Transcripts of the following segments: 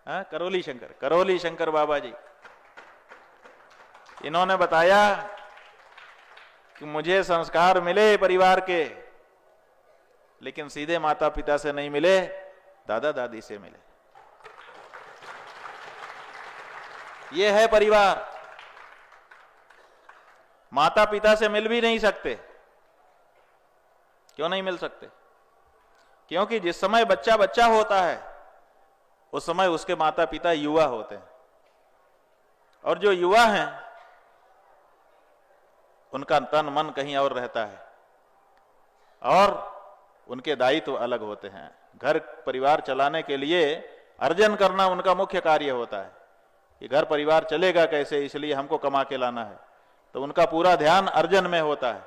करौली शंकर बाबा जी, इन्होंने बताया कि मुझे संस्कार मिले परिवार के, लेकिन सीधे माता पिता से नहीं मिले, दादा दादी से मिले। ये है परिवार। माता पिता से मिल भी नहीं सकते। क्यों नहीं मिल सकते? क्योंकि जिस समय बच्चा बच्चा होता है उस समय उसके माता पिता युवा होते हैं, और जो युवा हैं उनका तन मन कहीं और रहता है और उनके दायित्व तो अलग होते हैं। घर परिवार चलाने के लिए अर्जन करना उनका मुख्य कार्य होता है कि घर परिवार चलेगा कैसे, इसलिए हमको कमा के लाना है, तो उनका पूरा ध्यान अर्जन में होता है।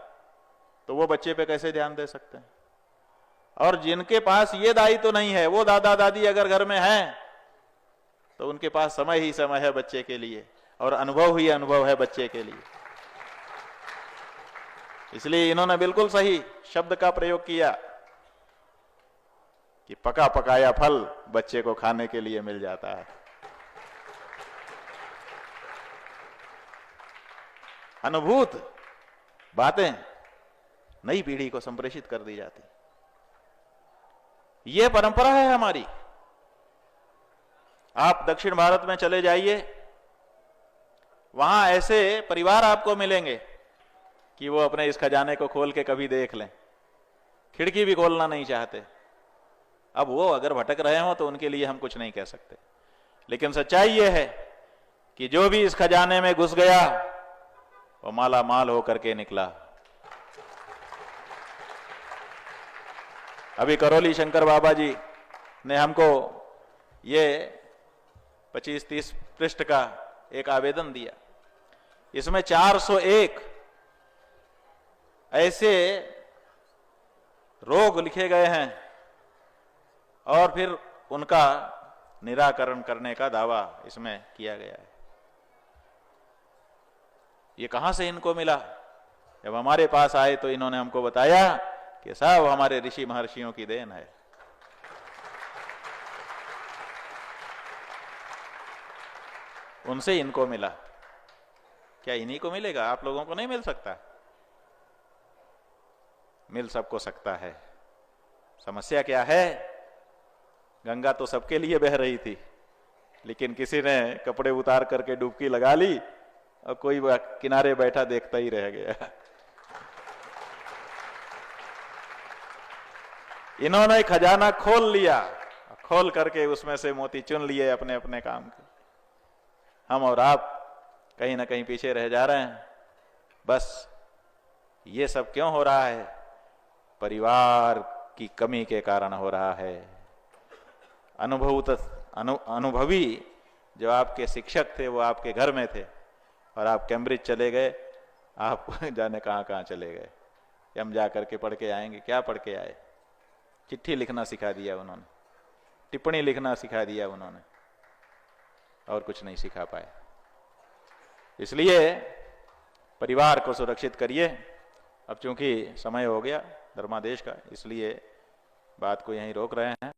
तो वो बच्चे पे कैसे ध्यान दे सकते हैं? और जिनके पास ये दायित्व तो नहीं है, वो दादा दादी अगर घर में हैं तो उनके पास समय ही समय है बच्चे के लिए, और अनुभव ही अनुभव है बच्चे के लिए। इसलिए इन्होंने बिल्कुल सही शब्द का प्रयोग किया कि पका पकाया फल बच्चे को खाने के लिए मिल जाता है। अनुभूत बातें नई पीढ़ी को संप्रेषित कर दी जाती। यह परंपरा है हमारी। आप दक्षिण भारत में चले जाइए, वहां ऐसे परिवार आपको मिलेंगे कि वो अपने इस खजाने को खोल के कभी देख लें, खिड़की भी खोलना नहीं चाहते। अब वो अगर भटक रहे हो तो उनके लिए हम कुछ नहीं कह सकते, लेकिन सच्चाई ये है कि जो भी इस खजाने में घुस गया वो माला माल होकर के निकला। अभी करौली शंकर बाबा जी ने हमको ये 25-30 पृष्ठ का एक आवेदन दिया। इसमें 401 ऐसे रोग लिखे गए हैं और फिर उनका निराकरण करने का दावा इसमें किया गया है। ये कहां से इनको मिला? जब हमारे पास आए तो इन्होंने हमको बताया कि सब हमारे ऋषि महर्षियों की देन है। उनसे इनको मिला। क्या इन्हीं को मिलेगा? आप लोगों को नहीं मिल सकता? मिल सबको सकता है। समस्या क्या है? गंगा तो सबके लिए बह रही थी, लेकिन किसी ने कपड़े उतार करके डुबकी लगा ली और कोई किनारे बैठा देखता ही रह गया। इन्होंने खजाना खोल लिया, खोल करके उसमें से मोती चुन लिए अपने अपने काम के। हम और आप कहीं ना कहीं पीछे रह जा रहे हैं। बस ये सब क्यों हो रहा है? परिवार की कमी के कारण हो रहा है। अनुभवी जो आपके शिक्षक थे वो आपके घर में थे, और आप कैम्ब्रिज चले गए, आप जाने कहां कहां चले गए। हम जा करके पढ़ के आएंगे। क्या पढ़ के आए? चिट्ठी लिखना सिखा दिया उन्होंने, टिप्पणी लिखना सिखा दिया उन्होंने, और कुछ नहीं सिखा पाए। इसलिए परिवार को सुरक्षित करिए। अब चूंकि समय हो गया धर्मादेश का, इसलिए बात को यहीं रोक रहे हैं।